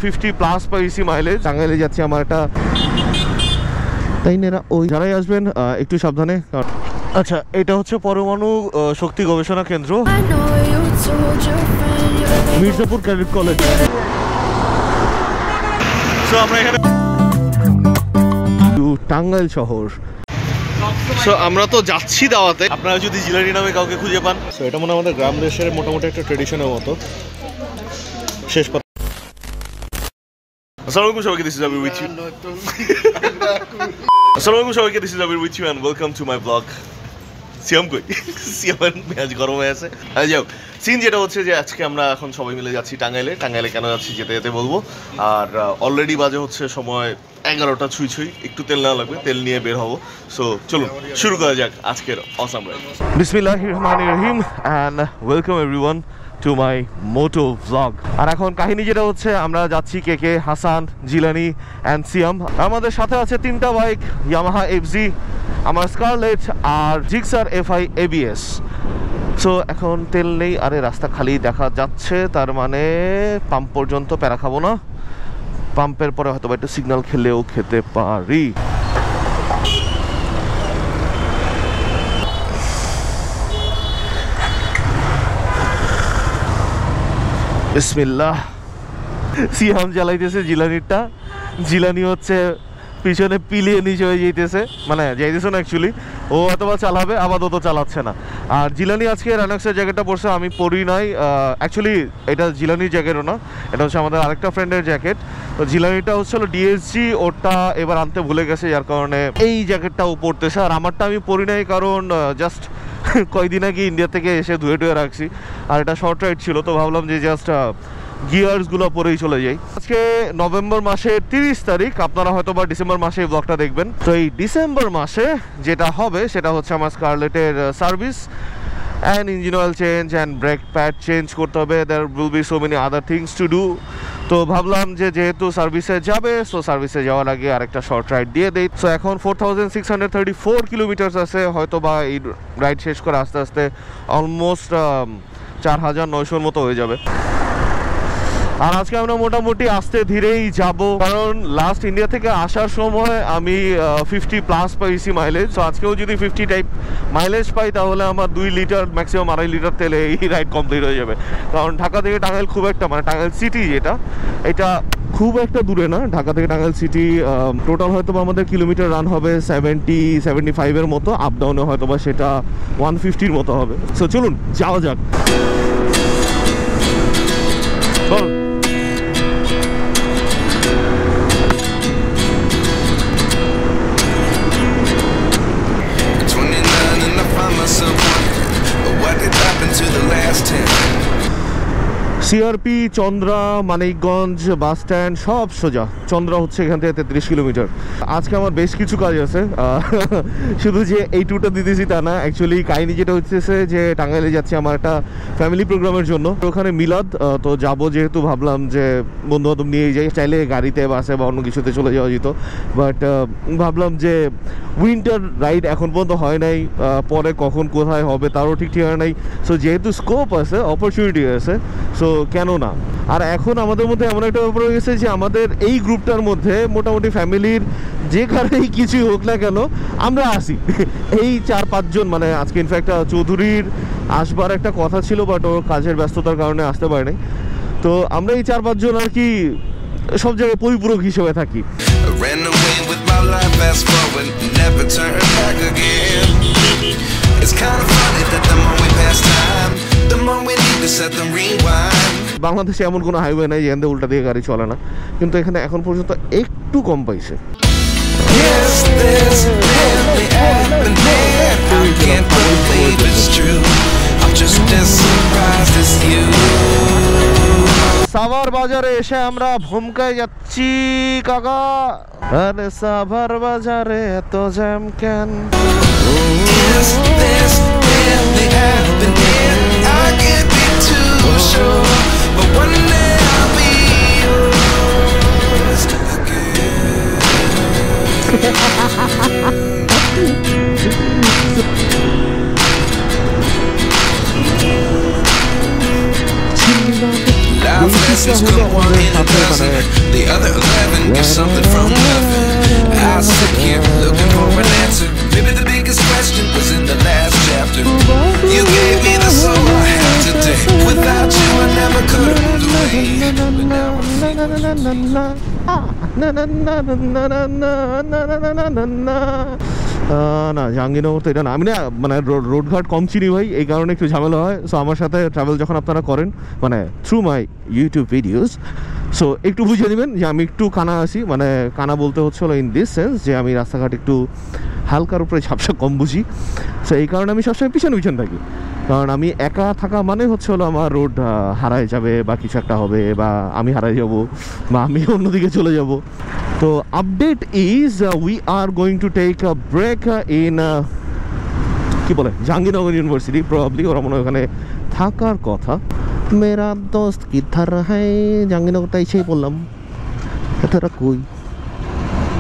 50+ পাইছি মাইলেজ। টাঙ্গাইলে যাচ্ছি আমার একটা, তাই না? ওই যারাই আসবেন একটু সাবধানে। আচ্ছা, এটা হচ্ছে পরমাণু শক্তি গবেষণা কেন্দ্র, মির্জাপুর ক্যাডেট কলেজ। সো আমরা এখানে টাঙ্গাইল শহর। সো আমরা তো যাচ্ছি দাওয়াতে। আপনারা যদি জিলানি নামে কাউকে খুঁজে পান, সো এটা মনে হয় আমাদের গ্রাম দেশের মোটামুটি একটা ট্রেডিশনের মতো। শেষ কথা। আসসালামু আলাইকুম সবাইকে, this is Abir with you. আসসালামু আলাইকুম সবাইকে, this is Abir with you and welcome to my blog. Siam কই? সিয়ামের মেজাজ গরম হয়ে আছে। যাও, সিন যেটা হচ্ছে যে আজকে আমরা এখন সবাই মিলে যাচ্ছি টাঙ্গাইলে। টাঙ্গাইলে কেন যাচ্ছি যেতে যেতে বলবো। আর অলরেডি বাজে হচ্ছে সময় 11টা ছুঁই ছুঁই। একটু তেল নেওয়া লাগবে, তেল নিয়ে বের হবো। সো চলুন শুরু করা যাক আজকের অসাম রাইড। বিসমিল্লাহির রহমানির রহিম and welcome everyone to my moto vlog. আর এখন কাহিনী যেটা হচ্ছে, আমরা যাচ্ছি কে, হাসান, জিলানি অ্যান্ড সিয়াম। আমাদের সাথে আছে 3টা বাইক, ইয়ামাহা এফজি, আমার স্কারলেট আর জিক্সার FI ABS। সো এখন তেল নেই, আরে রাস্তা খালি দেখা যাচ্ছে, তার মানে পাম্প পর্যন্ত প্যারা খাবো না। পাম্পের পরে হয়তো একটু সিগন্যাল খেলেও খেতে পারি। বিসমিল্লাহ। সিয়াম চালাইতেছে জিলানিটা, জিলানি হচ্ছে পিছনে পিলিয়ে নিচে হয়ে যাইতেছে, মানে যাইতেছে না অ্যাকচুয়ালি। ও অথবা চালাবে, আপাতত চালাচ্ছে না। আর জিলানি আজকে রানাক্সের জ্যাকেটটা পরছে, আমি পরি নাই। অ্যাকচুয়ালি এটা জিলানির জ্যাকেটও না, এটা হচ্ছে আমাদের আরেকটা ফ্রেন্ডের জ্যাকেট। তো জিলানিটা হচ্ছিল DSG, ওটা এবার আনতে ভুলে গেছে, যার কারণে এই জ্যাকেটটাও পরতেছে। আর আমারটা আমি পরি নাই, কারণ জাস্ট কয়েকদিন আগে ইন্ডিয়া থেকে এসে ধুয়ে টুয়ে রাখছি। আর এটা শর্ট রাইড ছিল, তো ভাবলাম যে জাস্ট গিয়ার্সগুলো পরেই চলে যাই। আজকে নভেম্বর মাসের 30 তারিখ, আপনারা হয়তো বা ডিসেম্বর মাসে এই ব্লগটা দেখবেন। তো এই ডিসেম্বর মাসে যেটা হবে সেটা হচ্ছে আমার স্কারলেটের service and engine oil change and brake pad change করতে হবে। There will be so many other things to do. তো ভাবলাম যে যেহেতু সার্ভিসে যাবে, সো সার্ভিসে যাওয়ার আগে আরেকটা শর্ট রাইড দিয়ে দেই। সো এখন 4634 কিলোমিটার আছে, হয়তো বা এই রাইড শেষ করে আস্তে আস্তে অলমোস্ট 4900 মতো হয়ে যাবে। আর আজকে আমরা মোটামুটি আস্তে ধীরেই যাব, কারণ লাস্ট ইন্ডিয়া থেকে আসার সময় আমি 50+ পাইছি মাইলেজ। তো আজকেও যদি 50 টাইপ মাইলেজ পাই, তাহলে আমার 2 লিটার ম্যাক্সিমাম 2.5 লিটার তেলে এই রাইড কমপ্লিট হয়ে যাবে। কারণ ঢাকা থেকে টাঙ্গাইল খুব একটা, মানে টাঙ্গাইল সিটি যেটা, এটা খুব একটা দূরে না। ঢাকা থেকে টাঙ্গাইল সিটি টোটাল হয়তো আমাদের কিলোমিটার রান হবে 70-75-এর মতো, আপ ডাউনে হয়তো বা সেটা 150-র মতো হবে। সো চলুন যাওয়া যাক। CRP, Chandra, Manikganj bus stand সব সোজা। চন্দ্রা হচ্ছে এখান থেকে 33 কিলোমিটার। আজকে আমার বেশ কিছু কাজ আছে, শুধু যে এই ট্যুরটা দিতেছি তা না। অ্যাকচুয়ালি কাহিনী যেটা হচ্ছে যে টাঙ্গাইলে যাচ্ছি আমার একটা ফ্যামিলি প্রোগ্রামের জন্য, ওখানে মিলাদ। তো যাবো যেহেতু, ভাবলাম যে বন্ধু বান্ধব নিয়েই যাই। চাইলে গাড়িতে, বাসে বা অন্য কিছুতে চলে যাওয়া যেত, বাট ভাবলাম যে উইন্টার রাইড এখন পর্যন্ত হয় নাই, পরে কখন কোথায় হবে তারও ঠিক ঠিকানা নাই। সো যেহেতু স্কোপ আছে, অপরচুনিটি আছে, সো কেন না। আর এখন আমাদের মধ্যে এমন একটা ব্যাপার হয়ে গেছে যে আমাদের এই গ্রুপটার মধ্যে মোটামুটি ফ্যামিলির যেখানেই কিছুই হোক না কেন আমরা আসি। এই 4-5 জন, মানে আজকে ইনফ্যাক্ট চৌধুরীর আসবার একটা কথা ছিল, বাট ওর কাজের ব্যস্ততার কারণে আসতে পারে নাই। তো আমরা এই 4-5 জন আর কি সব জায়গায় পরিপূরক হিসেবে থাকি। বাংলাদেশে এমন কোনো হাইওয়ে নাই যেখান থেকে উল্টা দিয়ে গাড়ি চলে না, কিন্তু এখানে এখন পর্যন্ত একটু কম পাইছে। সাভার বাজারে এসে আমরা ভূমকায় যাচ্ছি কাকা। আরে সাভার বাজারে এত জ্যাম কেন? blessings come one in a dozen. The other 11 get something from nothing. I sit here looking for an answer. Maybe the biggest question was in the last chapter. You gave me the soul I have today. Without you I never could have moved away. But now I'm না জাহাঙ্গীরনগর তো এটা না, আমি না মানে রোডঘাট কম চিনি ভাই, এই কারণে একটু ঝামেলা হয়। সো আমার সাথে ট্রাভেল যখন আপনারা করেন মানে through my YouTube videos, so একটু বুঝে নেবেন যে আমি একটু কানা আছি। মানে কানা বলতে হচ্ছে হলো ইন দিস সেন্স যে আমি রাস্তাঘাট একটু হালকার উপরে ঝাপসা কম বুঝি। সো এই কারণে আমি সবসময় পিছনে থাকি, কারণ আমি একা থাকা মানে হচ্ছে হলো আমার রোড হারায় যাবে বা কিছু একটা হবে, বা আমি হারাই যাব, বা আমি অন্যদিকে চলে যাব। তো update is we are going to take a break in কি বলে জাহাঙ্গীরনগর ইউনিভার্সিটি। প্রবাবলি ওরা মনে হয় ওখানে থাকার কথা। মেরা দোস্ত কিধার হ্যায়, জাহাঙ্গীরনগরটা এসেই বললাম, এতটা কই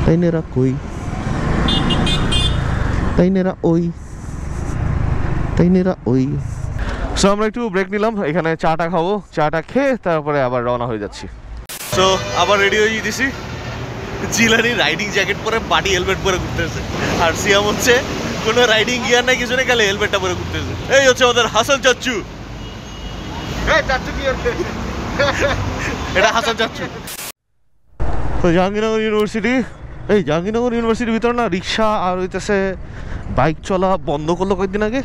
তাই নেরা কই তাই নেরা ওই তাই নেরা ওই। সো আমরা একটু ব্রেক নিলাম, এখানে চাটা খাবো, চাটা খেয়ে তারপরে আবার রওনা হয়ে যাচ্ছি। সো আবার রেডি হয়ে গেছি, জিলানি রাইডিং জ্যাকেট পরে বাটি হেলমেট পরে ঘুরতেছে, আর সিয়াম হচ্ছে কোনো রাইডিং গিয়ার নাই কিছু নেই, খালি হেলমেটটা পরে ঘুরতেছে। এই হচ্ছে ওদের হাসান চাচ্চু। এটা হাসান চাচ্চু। তো জাহাঙ্গীরনগর ইউনিভার্সিটি, এই জাহাঙ্গীরনগর ইউনিভার্সিটির ভিতরে না রিক্সা আর হইতেছে বাইক চলা বন্ধ করলো কয়েকদিন আগে,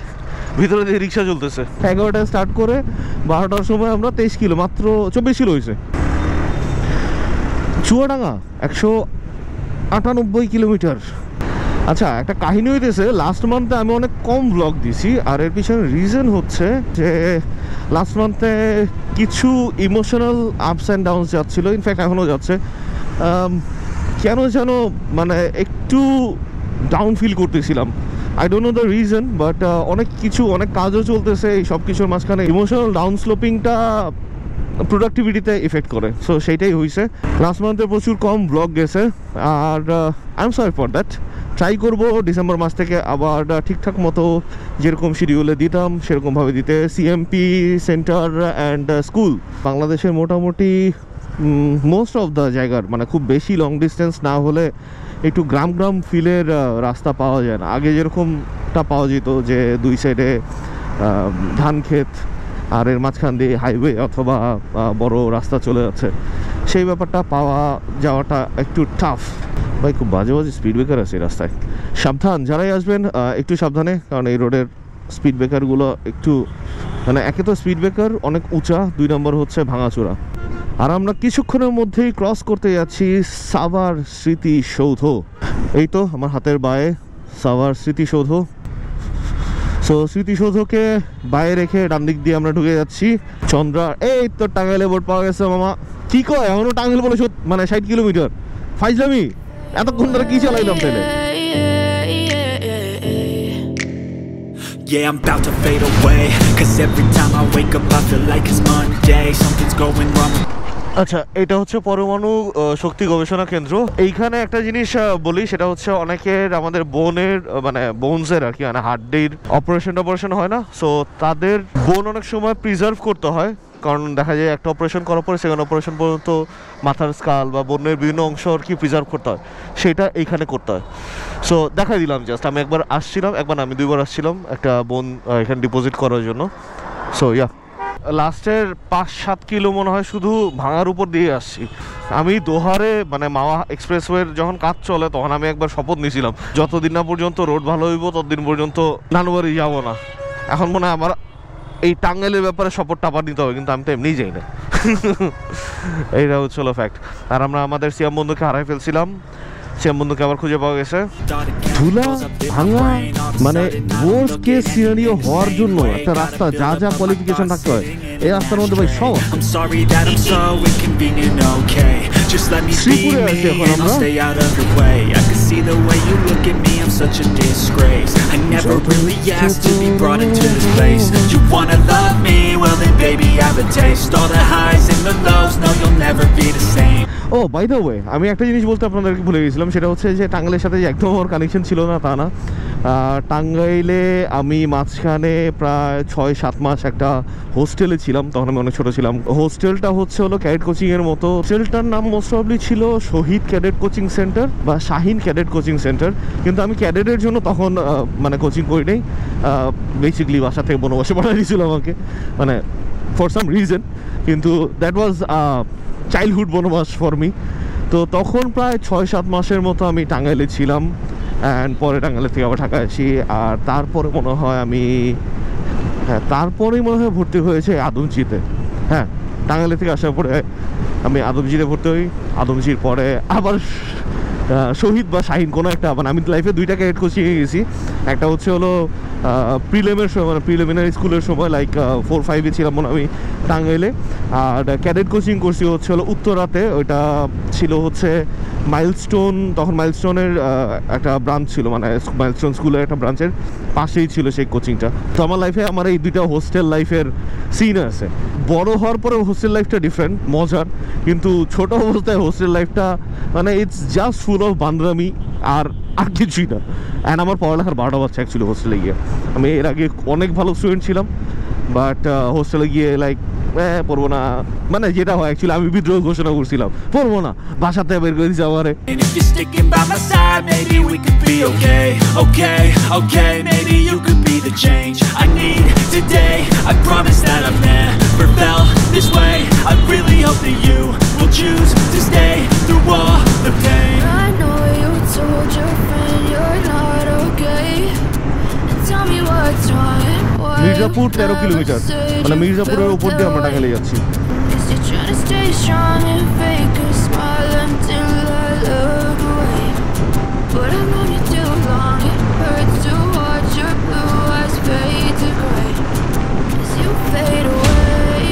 ভিতরে দিয়ে রিক্সা চলতেছে। 11টায় স্টার্ট করে 12টার সময় আমরা 23 কিলো, মাত্র 24 কিলো হয়েছে। চুয়াডাঙ্গা 198 কিলোমিটার। আচ্ছা, একটা কাহিনী হইতেছে, লাস্ট মান্থে আমি অনেক কম ব্লগ দিছি, আর এর পিছনে রিজন হচ্ছে যে লাস্ট মান্থে কিছু ইমোশনাল আপস অ্যান্ড ডাউনস যাচ্ছিলো, ইনফ্যাক্ট এখনও যাচ্ছে। কেন যেন মানে একটু ডাউন ফিল করতেছিলাম, I don't know the reason, but অনেক কাজও চলতেছে, এই সব কিছুর মাঝখানে ইমোশনাল ডাউন স্লোপিংটা প্রোডাক্টিভিটিতে এফেক্ট করে। সো সেইটাই হয়েছে, লাস্ট মান্থে প্রচুর কম ব্লগ গেছে, আর I am sorry for that. Try করবো ডিসেম্বর মাস থেকে আবার ঠিকঠাক মতো যেরকম শিডিউলে দিতাম সেরকমভাবে দিতে। সিএমপি সেন্টার অ্যান্ড স্কুল বাংলাদেশের মোটামুটি মোস্ট অফ দ্য জায়গার মানে খুব বেশি লং ডিস্টেন্স না হলে একটু গ্রাম ফিলের রাস্তা পাওয়া যায় না। আগে যেরকমটা পাওয়া যেত যে দুই সাইডে ধান ক্ষেত আর এর মাঝখান দিয়ে হাইওয়ে অথবা বড় রাস্তা চলে যাচ্ছে, সেই ব্যাপারটা পাওয়া যাওয়াটা একটু টাফ। ভাই খুব বাজে স্পিড ব্রেকার আছে এই রাস্তায়, সাবধান যারাই আসবেন একটু সাবধানে, কারণ এই রোডের স্পিড ব্রেকারগুলো একটু মানে একে তো স্পিড ব্রেকার অনেক উঁচা, 2 নম্বর হচ্ছে ভাঙাচোরা। আর আমরা কিছুক্ষণের মধ্যেই ক্রস করতে যাচ্ছি সাভার স্মৃতিসৌধ। এই তো আমার হাতের বায়ে সাভার স্মৃতিসৌধ। সো স্মৃতিসৌধকে বাইরে রেখে ডান দিক দিয়ে আমরা ঢুকে যাচ্ছি চন্দ্রা। এই তো টাঙ্গাইলে বোর্ড পাওয়া গেছে মামা। কি কয় এখনো টাঙ্গাইল বলে মানে 60 কিলোমিটার? ফাইজলামি, এতক্ষণ ধরে কি চালাইলাম তাহলে? Yeah, I'm about to fade away, 'cause every time I wake up I feel like it's Monday, something's going wrong. আচ্ছা, এটা হচ্ছে পরমাণু শক্তি গবেষণা কেন্দ্র। এইখানে একটা জিনিস বলি, সেটা হচ্ছে অনেকের আমাদের বোনের মানে বোনসের আর কি মানে হার্টডির অপারেশন হয় না, সো তাদের বোন অনেক সময় প্রিজার্ভ করতে হয়, কারণ দেখা যায় একটা অপারেশন করার পরে সেকেন্ড অপারেশন পর্যন্ত মাথার স্কাল বা বোনের বিভিন্ন অংশ আর কি প্রিজার্ভ করতে হয়, সেটা এইখানে করতে হয়। সো দেখাই দিলাম জাস্ট, আমি একবার আসছিলাম, একবার আমি 2বার আসছিলাম একটা বোন এখানে ডিপোজিট করার জন্য। সো ইয়া, লাস্টের 5-7 কিলো মনে হয় শুধু ভাঙার উপর দিয়ে আসছি। আমি দোহারে মানে মাওয়া এক্সপ্রেসওয়ের যখন কাজ চলে তখন আমি একবার শপথ নিয়েছিলাম যতদিন না পর্যন্ত রোড ভালো হইব ততদিন পর্যন্ত নানুবাড়ি যাবো না। এখন মনে হয় আমার এই টাঙ্গাইলের ব্যাপারে শপথটা আবার নিতে হবে, কিন্তু আমি তো এমনিই যাই না। এইটা হচ্ছে ফ্যাক্ট। আর আমরা আমাদের সিয়াম বন্ধুকে হারাই ফেলছিলাম, সিয়াম বন্ধুকে আবার খুঁজে পাওয়া গেছে। ধুলা ভাঙা মানে ওয়ার্স্ট কেস সিনারিও হওয়ার জন্য একটা রাস্তা যা যা কোয়ালিফিকেশন থাকতে হয় এই রাস্তার মধ্যে ভাই সব আছে। শ্রীপুরে আছি এখন আমরা। ও বাই দ্য ওয়ে, আমি একটা জিনিস বলতে আপনাদেরকে ভুলে গেছিলাম, সেটা হচ্ছে যে টাঙ্গাইলের সাথে যে একদম আমার কানেকশন ছিল না তা না। টাঙ্গাইলে আমি মাঝখানে প্রায় 6-7 মাস একটা হোস্টেলে ছিলাম, তখন আমি অনেক ছোটো ছিলাম। হোস্টেলটা হলো ক্যাডেট কোচিংয়ের মতো। হোস্টেলটার নাম মোস্ট প্রবাবলি ছিল শহীদ ক্যাডেট কোচিং সেন্টার বা শাহিন ক্যাডেট কোচিং সেন্টার, কিন্তু আমি ক্যাডেটের জন্য তখন মানে কোচিং করি নাই। বেসিকলি বাসা থেকে বনবাসে পাঠিয়ে দিয়েছিল আমাকে, মানে ফর সাম রিজন, কিন্তু দ্যাট ওয়াজ চাইল্ডহুড বনবাস ফর মি। তো তখন প্রায় 6-7 মাসের মতো আমি টাঙ্গাইলে ছিলাম, অ্যান্ড পরে টাঙ্গাইলে থেকে আবার ঢাকা আসি। আর তারপরে মনে হয় তারপরেই মনে হয় ভর্তি হয়েছে আদমজিতে। হ্যাঁ, টাঙ্গাইলে থেকে আসার পরে আমি আদমজিতে ভর্তি হই। আদমজির পরে আবার শহীদ বা শাহিন কোনো একটা, মানে আমি লাইফে 2টা ক্যাডেট কোচিংয়ে গেছি। একটা হলো প্রিলিমের সময়, মানে প্রিলিমিনারি স্কুলের সময়, লাইক 4-5-এ ছিলাম মনে আমি টাঙ্গাইলে। আর ক্যাডেট কোচিং করছি হলো উত্তরাতে, ওইটা ছিল মাইলস্টোন। তখন মাইলস্টোনের একটা ব্রাঞ্চ ছিল, মানে মাইলস্টোন স্কুলের একটা ব্রাঞ্চের পাশেই ছিল সেই কোচিংটা। তো আমার লাইফে আমার এই 2টা হোস্টেল লাইফের সিন আছে। বড় হওয়ার পরে হোস্টেল লাইফটা ডিফারেন্ট, মজার, কিন্তু ছোট অবস্থায় হোস্টেল লাইফটা মানে ইটস জাস্ট ফুল অফ বান্দরামি আর কিছুই না। অ্যান্ড আমার পড়ালেখার 12টা বাচ্চা অ্যাকচুয়ালি হোস্টেলে গিয়ে। আমি এর আগে অনেক ভালো স্টুডেন্ট ছিলাম, বাট হোস্টেলে গিয়ে লাইক পড়বো না, মানে যেটা হয় অ্যাকচুয়ালি আমি বিদ্রোহ ঘোষণা করছিলাম, পড়বো না, বাসাতে বের করে দিচ্ছে আমারে। And if you're sticking by my side, maybe we could be okay. Okay, maybe you could be the change I need today. I promise that I've never felt this way. I really hope that you will choose to stay through all the pain. I know you told your friend you're not okay. And tell me what's wrong. Mirzapur 13 kilometre, মানে মির্জাপুরের উপর দিয়ে আমরা টাঙ্গাইলে যাচ্ছি। Is you trying to stay strong and fake a smile until I look away? But I've known you too long. It hurts to watch your blue eyes fade to gray as you fade away.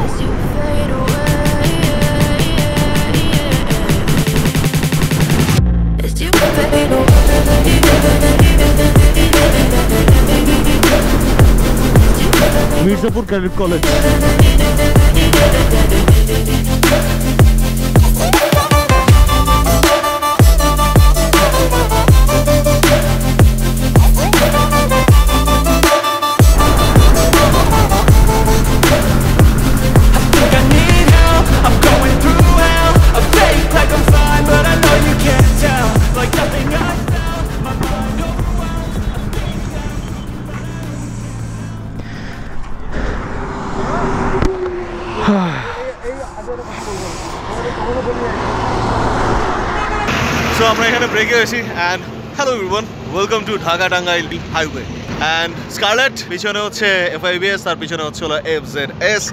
As you fade away. As you fade away. Mirzapur cadet college. So আমরা এখানে ব্রেকে আছি। And hello everyone, welcome to Dhaka Tangail highway. And scarlet পিছনে হচ্ছে FIBS, তার পিছনে হলো FZS।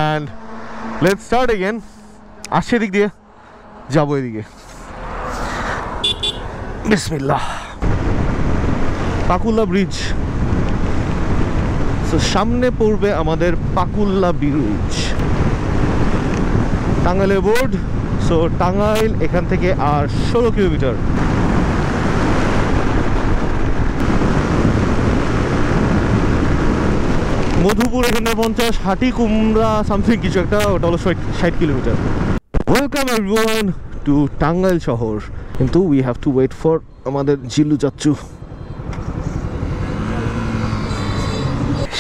And let's start again. আসছে দিক দিয়ে যাবো এদিকে। বিসমিল্লাহ। পাকুল্লা ব্রিজ। তো সামনে পড়বে আমাদের পাকুল্লা ব্রিজ, টাঙ্গাইলের বোর্ড। সো টাঙ্গাইল এখান থেকে আর 16 কিলোমিটার। মধুপুর এখানে 50, হাটি কুমড়া সামথিং কিছু একটা, ওটা হলো 60 kilometre. Welcome everyone to Tangail শহর। কিন্তু we have to wait for আমাদের জিল্লু চাচ্চু।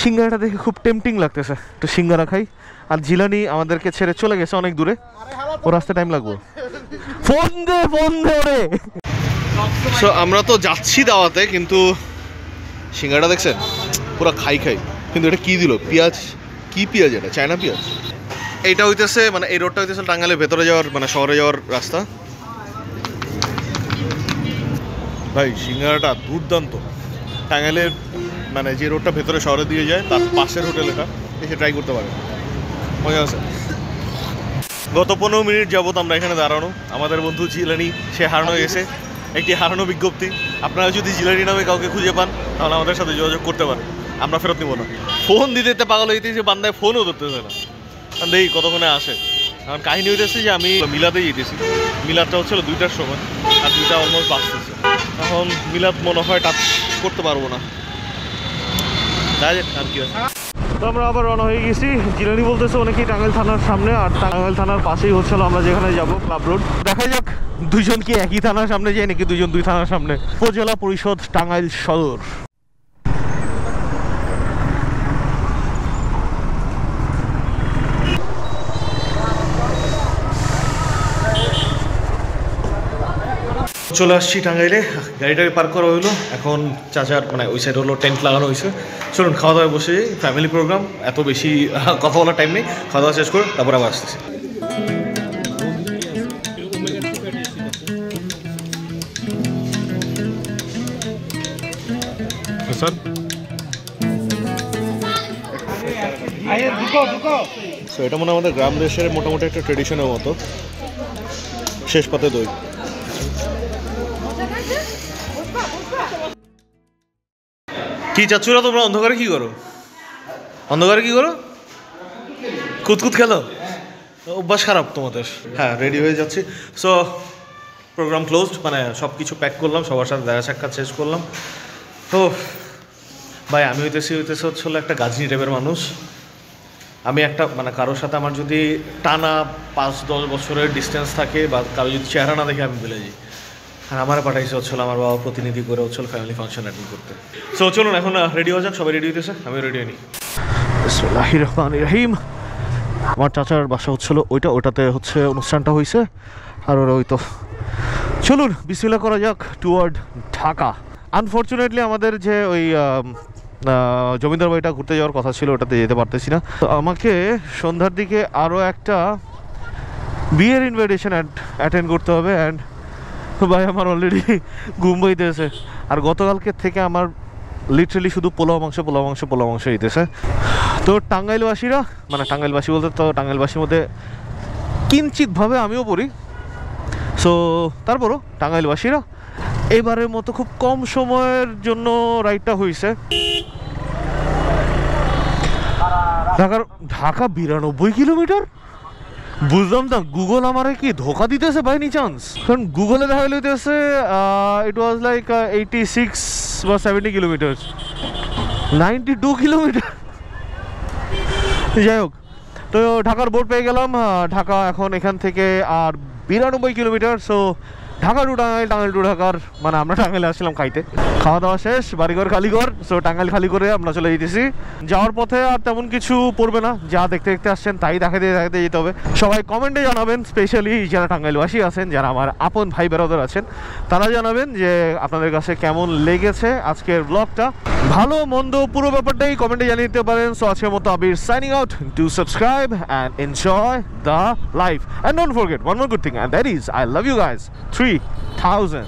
সিঙ্গারাটা দেখে খুব টেম্পটিং লাগতেছে, একটু সিঙ্গারা খাই। আর জিলানি আমাদেরকে ছেড়ে চলে গেছে অনেক দূরে, ও রাস্তা টাইম লাগবে। ফোন দে রে। সো আমরা তো যাচ্ছি দাওয়াতে, কিন্তু সিঙ্গারাটা দেখছেন পুরো খাই কিন্তু এটা কি দিল, পেঁয়াজ, কি পেঁয়াজ, এটা চায়না পেঁয়াজ। এইটা হইতেছে মানে এই রোডটা হইতেছে টাঙ্গাইলের ভেতরে যাওয়ার, মানে শহরে যাওয়ার রাস্তা। ভাই সিঙ্গারাটা দুর্দান্ত, টাঙ্গাইলের মানে যে রোডটা ভেতরে শহরে দিয়ে যায় তার পাশের হোটেল এটা, এসে ট্রাই করতে পারে, মজা আছে। গত 15 মিনিট যাবত আমরা এখানে দাঁড়ানো। আমাদের বন্ধু জিলানি সে হারানো গেছে, একটি হারানো বিজ্ঞপ্তি। আপনারা যদি জিলানি নামে কাউকে খুঁজে পান তাহলে আমাদের সাথে যোগাযোগ করতে পারেন, আমরা ফেরত নিব না। ফোন দিতে পাগল হইতেছে, বান্দায় ফোনও ধরতেছে না, দেখি কতক্ষণে আসে। এখন কাহিনী হইতেছে যে আমি মিলাতে যেতেছি, মিলাদটা হচ্ছিল 2টার সময়, আর 2টা অলমোস্ট বাঁচতেছে। এখন মিলাদ মনে হয় টাচ করতে পারবো না, তাই আর কি আছে। তো আমরা আবার রওনা হয়ে গেছি। জিলানি বলতেছে অনেকেই টাঙ্গাইল থানার সামনে, আর টাঙ্গাইল থানার পাশেই হচ্ছিল আমরা যেখানে যাব, ক্লাব রোড। দেখা যাক দুইজন কি একই থানার সামনে যায় নাকি দুইজন দুই থানার সামনে। উপজেলা পরিষদ টাঙ্গাইল সদর। চলে আসছি টাঙ্গাইলে, গাড়িটাকে পার্ক করা হইলো। এখন চাচার মানে ওই সাইড হলো টেন্ট লাগানো হয়েছে। চলুন খাওয়া দাওয়ায় বসে যাই, ফ্যামিলি প্রোগ্রাম, এত বেশি কথা বলার টাইম নেই। খাওয়া দাওয়া শেষ করে তারপর আবার আসতেছি। স্যার এটা মনে হয় আমাদের গ্রাম দেশের মোটামুটি একটা ট্রেডিশনের মতো, শেষ পাতে দই। কি চাচ্ছুরা তোমরা অন্ধকারে কি করো? অন্ধকারে কি করো? কুতকুত খেলো? অভ্যাস খারাপ তোমাদের। হ্যাঁ, রেডি হয়ে যাচ্ছি। সো প্রোগ্রাম ক্লোজড, মানে সব কিছু প্যাক করলাম, সবার সাথে দেখা সাক্ষাৎ শেষ করলাম। তো ভাই আমি হইতেছি হচ্ছিল একটা গাজনি টাইপের মানুষ। আমি একটা মানে কারোর সাথে আমার যদি টানা 5-10 বছরের ডিস্টেন্স থাকে বা কারো যদি চেহারা না দেখে আমি ভুলে যাই। আর আমার পাঠাইছে হচ্ছিল আমার বাবা প্রতিনিধি করে হচ্ছিল ফ্যামিলি ফাংশন অ্যাটেন্ড করতে। সো চলুন এখন রেডি হয়ে যাক, সবাই রেডি হইতেছে, আমি রেডি হইনি। বিসমিল্লাহির রহমানির রহিম। আমার চাচার বাসা হচ্ছিল ওটাতে হচ্ছে অনুষ্ঠানটা হয়েছে, আর ওরা ওই তো। চলুন বিসমিল্লাহ করা যাক টুয়ার্ড ঢাকা। আনফর্চুনেটলি আমাদের যে ওই জমিদার বাড়িটা ঘুরতে যাওয়ার কথা ছিল, ওটাতে যেতে পারতেছি না। তো আমাকে সন্ধ্যার দিকে আরও একটা বিয়ের ইনভাইটেশন অ্যাটেন্ড করতে হবে। অ্যান্ড ভাই আমার অলরেডি ঘুম পাইতেছে, আর গতকালকে থেকে আমার লিটারেলি শুধু পোলাও মাংস হইতেছে। তো টাঙ্গাইলবাসীরা, মানে টাঙ্গাইলবাসী বলতে তো টাঙ্গাইলবাসীর মধ্যে কিঞ্চিতভাবে আমিও পড়ি। সো তারপরও টাঙ্গাইলবাসীরা এবারের মতো খুব কম সময়ের জন্য রাইডটা হয়েছে। ঢাকা 92 কিলোমিটার। বুঝলাম না গুগল আমারে কি ধোকা দিতেছে বাই এনি চান্স, কারণ গুগলে দেখা লইতেছে ইট ওয়াজ লাইক 86 বা 70 কিলোমিটার, 92 কিলোমিটার। যাই হোক, তো ঢাকার বোর্ড পেয়ে গেলাম। ঢাকা এখন এখান থেকে আর 92 kilometre. So Dhaka to Tangail, Tangail to ঢাকার, মানে আমরা টাঙ্গাইলে আসছিলাম খাইতে। খাওয়া দাওয়া শেষ, বাড়িঘর খালিঘর। সো টাঙ্গাইল খালি করে আমরা চলে যেতেছি। যাওয়ার পথে আর তেমন কিছু পড়বে না, যা দেখতে দেখতে আসছেন তাই দেখাতে যেতে হবে। সবাই কমেন্টে জানাবেন, স্পেশালি যারা টাঙ্গাইলবাসী আছেন, যারা আমার আপন ভাই বেরোদের আছেন, তারা জানাবেন যে আপনাদের কাছে কেমন লেগেছে আজকের ব্লগটা। ভালো মন্দ পুরো ব্যাপারটাই কমেন্টে জানিয়ে দিতে পারেন। সো আজকের মতো Abir signing out. Do subscribe and enjoy the life, and don't forget one more good thing, and that is I love you guys 3000